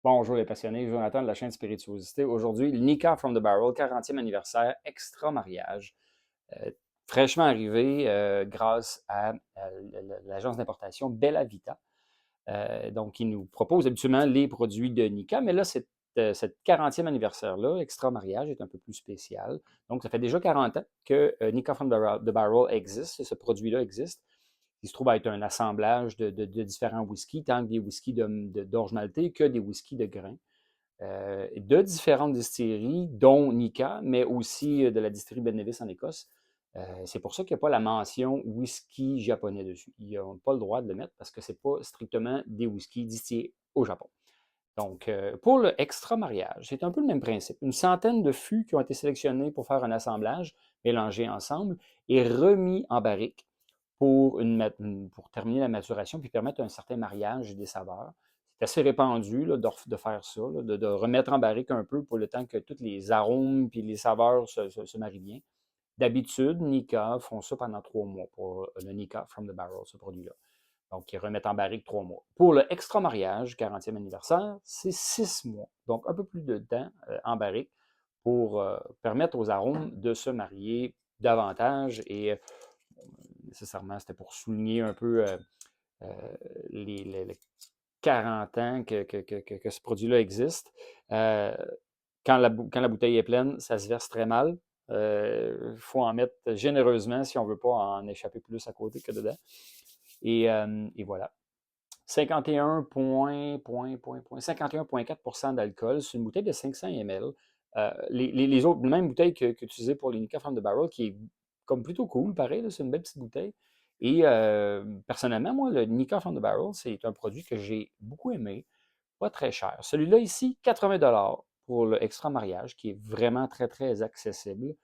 Bonjour les passionnés, Jonathan de la chaîne Spirituosité. Aujourd'hui, le Nika from the Barrel, 40e anniversaire, extra mariage, euh, fraîchement arrivé grâce à l'agence d'importation Bella Vita. Donc, qui nous propose habituellement les produits de Nika, mais là, cette 40e anniversaire-là, extra mariage, est un peu plus spécial. Donc, ça fait déjà 40 ans que Nika from the Barrel existe, ce produit-là existe. Il se trouve à être un assemblage de différents whiskies, tant que des whiskies d'orge maltée que des whiskies de grains de différentes distilleries, dont Nika, mais aussi de la distillerie Ben Nevis en Écosse. C'est pour ça qu'il n'y a pas la mention whisky japonais dessus. Ils n'ont pas le droit de le mettre parce que ce n'est pas strictement des whiskies distillés au Japon. Donc, pour le extra mariage, c'est un peu le même principe. Une centaine de fûts qui ont été sélectionnés pour faire un assemblage, mélangés ensemble et remis en barrique pour terminer la maturation puis permettre un certain mariage des saveurs. C'est assez répandu là, de faire ça, là, de remettre en barrique un peu pour le temps que tous les arômes puis les saveurs se marient bien. D'habitude, Nika font ça pendant 3 mois pour le Nika from the Barrel, ce produit-là. Donc, ils remettent en barrique 3 mois. Pour le extra mariage, 40e anniversaire, c'est 6 mois. Donc, un peu plus de temps en barrique pour permettre aux arômes de se marier davantage et nécessairement, c'était pour souligner un peu euh, les 40 ans que ce produit-là existe. Euh, quand la bouteille est pleine, ça se verse très mal. Il faut en mettre généreusement si on ne veut pas en échapper plus à côté que dedans. Et voilà. 51,4% d'alcool sur une bouteille de 500 ml. Les autres, même bouteille que tu disais pour les Nika from the Barrel, qui est comme plutôt cool, pareil, c'est une belle petite bouteille. Et personnellement, moi, le Nika from the Barrel, c'est un produit que j'ai beaucoup aimé, pas très cher. Celui-là ici, 80 $ pour le extra mariage, qui est vraiment très, très accessible.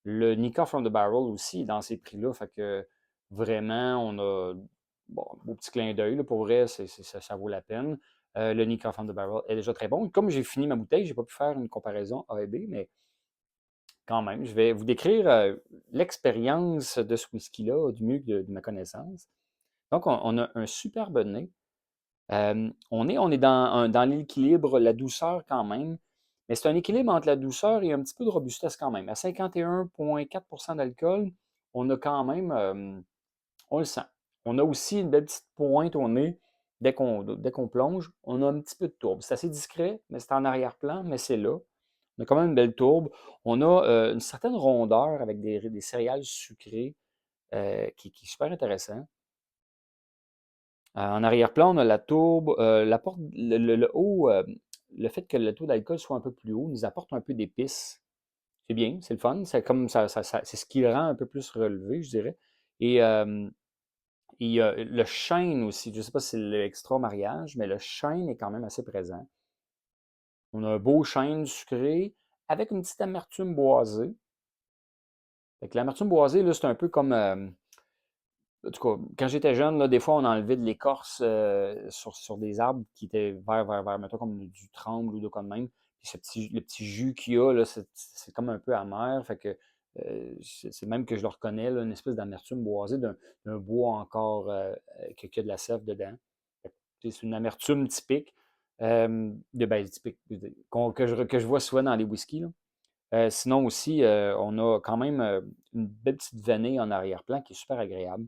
Le Nika from the Barrel aussi est dans ces prix-là, fait que vraiment, on a bon, un beau petit clin d'œil. Pour vrai, ça vaut la peine. Le Nika from the Barrel est déjà très bon. Comme j'ai fini ma bouteille, je n'ai pas pu faire une comparaison A et B, mais quand même, je vais vous décrire l'expérience de ce whisky-là du mieux que de ma connaissance. Donc, on a un superbe nez. On est dans l'équilibre, la douceur quand même, mais c'est un équilibre entre la douceur et un petit peu de robustesse quand même. À 51,4% d'alcool, on a quand même, on le sent. On a aussi une belle petite pointe au nez dès qu'on plonge. On a un petit peu de tourbe. C'est assez discret, mais c'est en arrière-plan, mais c'est là. On a quand même une belle tourbe. On a une certaine rondeur avec des céréales sucrées qui est super intéressant. En arrière-plan, on a la tourbe, le haut, le fait que le taux d'alcool soit un peu plus haut nous apporte un peu d'épices. C'est bien, c'est le fun. C'est comme c'est ce qui le rend un peu plus relevé, je dirais. Et il y a le chêne aussi. Je ne sais pas si c'est l'extra mariage, mais le chêne est quand même assez présent. On a un beau chêne sucré avec une petite amertume boisée. Fait que l'amertume boisée, là, c'est un peu comme en tout cas, quand j'étais jeune, là, des fois, on enlevait de l'écorce sur des arbres qui étaient verts, mettons comme du tremble ou de quoi de même. Puis le petit jus qu'il y a, là, c'est comme un peu amer. Fait que c'est même que je le reconnais, là, une espèce d'amertume boisée d'un bois encore qui a de la sève dedans. Fait que, c'est une amertume typique, typique que je vois souvent dans les whiskies, là. Sinon aussi, on a quand même une belle petite vanille en arrière-plan qui est super agréable.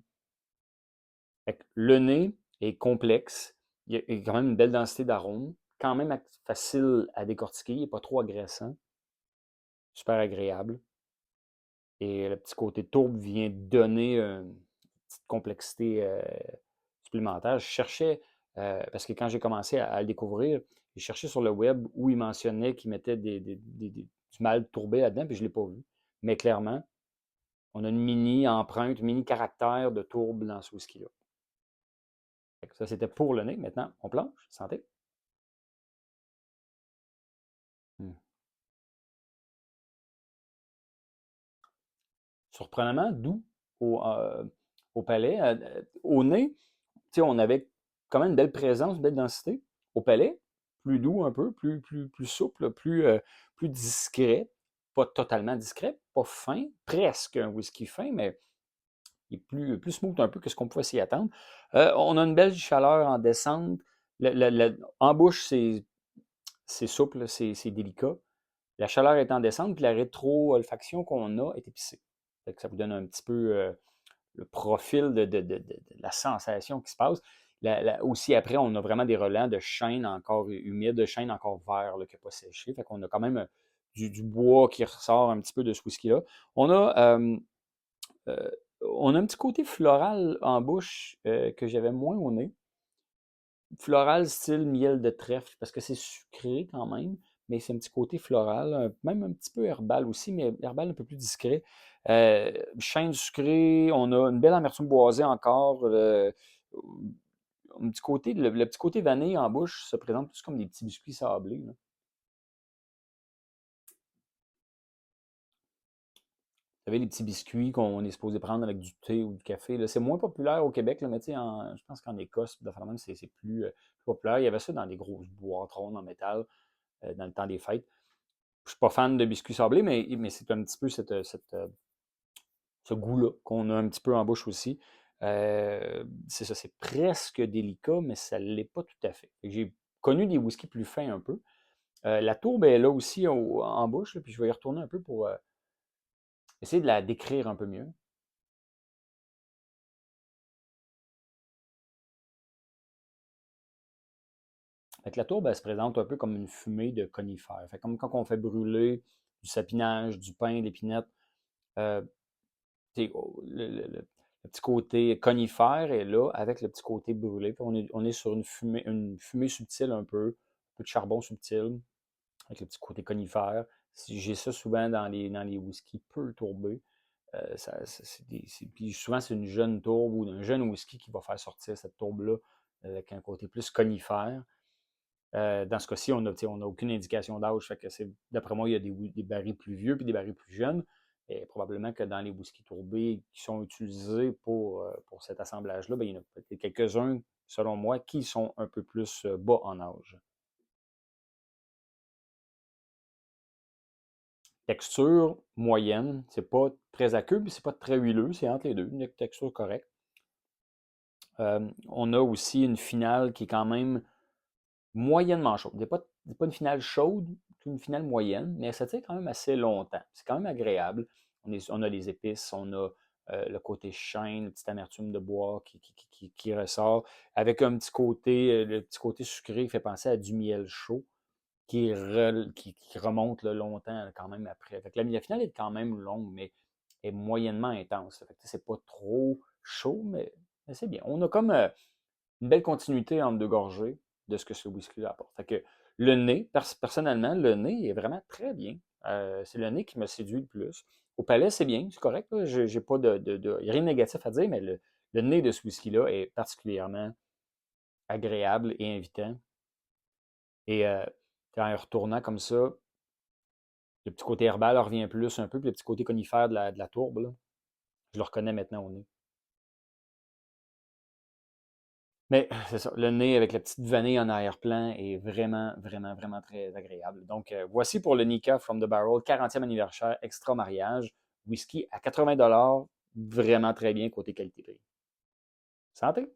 Fait que le nez est complexe. Il y a quand même une belle densité d'arômes. Quand même facile à décortiquer. Il n'est pas trop agressant. Super agréable. Et le petit côté tourbe vient donner une petite complexité supplémentaire. Je cherchais, parce que quand j'ai commencé à le découvrir, j'ai cherché sur le web où il mentionnait qu'il mettait du malt tourbé là-dedans, puis je ne l'ai pas vu. Mais clairement, on a une mini empreinte, une mini caractère de tourbe dans ce whisky-là. Ça, c'était pour le nez. Maintenant, on plonge. Santé. Hmm. Surprenamment doux au palais. Au nez, on avait quand même une belle présence, une belle densité. Au palais, plus doux un peu, plus souple, plus discret. Pas totalement discret, pas fin, presque un whisky fin, mais il est plus smooth un peu que ce qu'on pouvait s'y attendre. On a une belle chaleur en descente. En bouche, c'est c'est souple, c'est délicat. La chaleur est en descente, puis la rétro-olfaction qu'on a est épicée. Fait que ça vous donne un petit peu le profil de la sensation qui se passe. Aussi, après, on a vraiment des relents de chêne encore humide, de chêne encore vert là, qui n'a pas séché. Fait qu'on a quand même du bois qui ressort un petit peu de ce whisky-là. On a, euh, on a un petit côté floral en bouche que j'avais moins au nez. Floral style miel de trèfle, parce que c'est sucré quand même, mais c'est un petit côté floral, même un petit peu herbal aussi, mais herbal un peu plus discret. Chêne sucré, on a une belle amertume boisée encore. Un petit côté, le petit côté vanille en bouche se présente plus comme des petits biscuits sablés, là. Vous savez, les petits biscuits qu'on est supposé prendre avec du thé ou du café, là, c'est moins populaire au Québec, là, mais tu sais, je pense qu'en Écosse, même, c'est plus populaire. Il y avait ça dans des grosses boîtes rondes en métal dans le temps des fêtes. Je suis pas fan de biscuits sablés, mais c'est un petit peu ce goût-là qu'on a un petit peu en bouche aussi. C'est ça, c'est presque délicat, mais ça ne l'est pas tout à fait. J'ai connu des whiskies plus fins un peu. La tourbe est là aussi en bouche, là, puis je vais y retourner un peu pour essayer de la décrire un peu mieux. Fait que la tourbe, elle se présente un peu comme une fumée de conifères. Fait comme quand on fait brûler du sapinage, du pain, l'épinette, euh, le petit côté conifère est là avec le petit côté brûlé. Puis on est sur une fumée subtile un peu de charbon subtil avec le petit côté conifère. J'ai ça souvent dans les whiskies peu tourbés. Puis souvent, c'est une jeune tourbe ou un jeune whisky qui va faire sortir cette tourbe-là avec un côté plus conifère. Dans ce cas-ci, on n'a aucune indication d'âge. Fait que d'après moi, il y a des barils plus vieux puis des barils plus jeunes. Et probablement que dans les whiskies tourbés qui sont utilisés pour cet assemblage-là, ben, il y en a peut-être quelques-uns, selon moi, qui sont un peu plus bas en âge. Texture moyenne, c'est pas très aqueux, puis c'est pas très huileux, c'est entre les deux, une texture correcte. On a aussi une finale qui est quand même moyennement chaude. C'est pas une finale chaude, c'est une finale moyenne, mais ça tient quand même assez longtemps. C'est quand même agréable. On a les épices, on a le côté chêne, le petit amertume de bois qui ressort, avec le petit côté sucré qui fait penser à du miel chaud qui remonte là, longtemps quand même après. Fait que la finale est quand même longue, mais est moyennement intense. Fait que c'est pas trop chaud, mais c'est bien. On a comme une belle continuité entre deux gorgées de ce que ce whisky apporte. Fait que le nez, personnellement, le nez est vraiment très bien. C'est le nez qui me séduit le plus. Au palais, c'est bien, c'est correct. Là. J'ai pas y a rien de négatif à dire, mais le nez de ce whisky-là est particulièrement agréable et invitant. Et en retournant comme ça, le petit côté herbal revient plus un peu, puis le petit côté conifère de la tourbe, là, je le reconnais maintenant au nez. Mais c'est ça, le nez avec la petite vanille en arrière-plan est vraiment, vraiment, vraiment très agréable. Donc, voici pour le Nika From the Barrel, 40e anniversaire, extra mariage, whisky à 80 $, vraiment très bien côté qualité-prix. Santé!